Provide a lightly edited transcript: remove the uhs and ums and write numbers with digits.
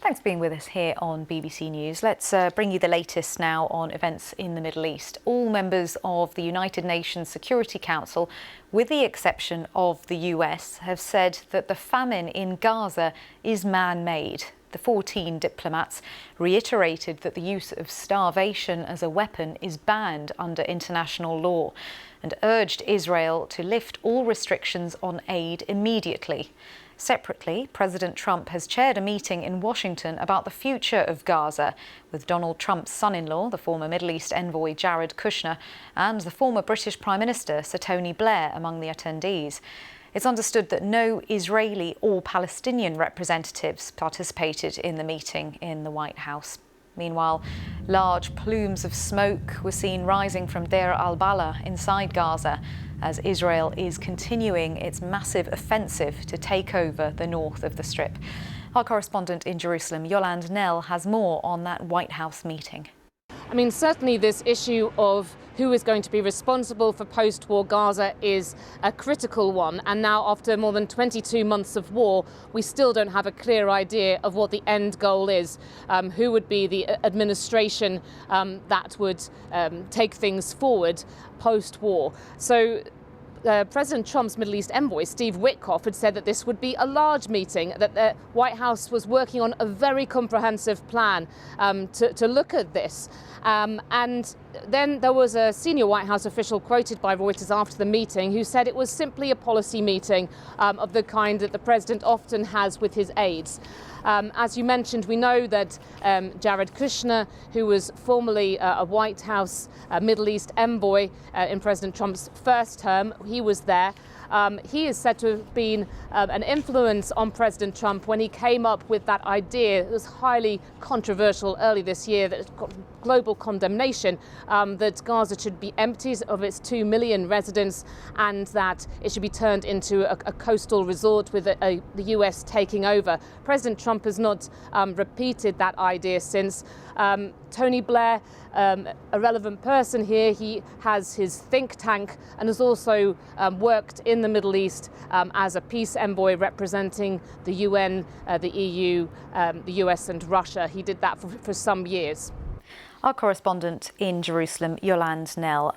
Thanks for being with us here on BBC News. Let's bring you the latest now on events in the Middle East. All members of the United Nations Security Council, with the exception of the US, have said that the famine in Gaza is man-made. The 14 diplomats reiterated that the use of starvation as a weapon is banned under international law and urged Israel to lift all restrictions on aid immediately. Separately, President Trump has chaired a meeting in Washington about the future of Gaza, with Donald Trump's son-in-law, the former Middle East envoy Jared Kushner, and the former British Prime Minister Sir Tony Blair among the attendees. It's understood that no Israeli or Palestinian representatives participated in the meeting in the White House. Meanwhile, large plumes of smoke were seen rising from Deir al-Balah inside Gaza as Israel is continuing its massive offensive to take over the north of the Strip. Our correspondent in Jerusalem, Yolande Knell, has more on that White House meeting. I mean, certainly this issue of who is going to be responsible for post-war Gaza is a critical one. And now, after more than 22 months of war, we still don't have a clear idea of what the end goal is, who would be the administration that would take things forward post-war. So President Trump's Middle East envoy, Steve Witkoff, had said that this would be a large meeting, that the White House was working on a very comprehensive plan to look at this. And then there was a senior White House official quoted by Reuters after the meeting who said it was simply a policy meeting of the kind that the president often has with his aides. As you mentioned, we know that Jared Kushner, who was formerly a White House Middle East envoy in President Trump's first term, he was there. He is said to have been an influence on President Trump when he came up with that idea. It was highly controversial early this year that got global condemnation, that Gaza should be emptied of its 2 million residents and that it should be turned into a coastal resort with the US taking over. President Trump has not repeated that idea since. Tony Blair, a relevant person here, he has his think tank and has also worked in the Middle East as a peace envoy representing the UN, the EU, the US and Russia. He did that for some years. Our correspondent in Jerusalem, Yolande Knell.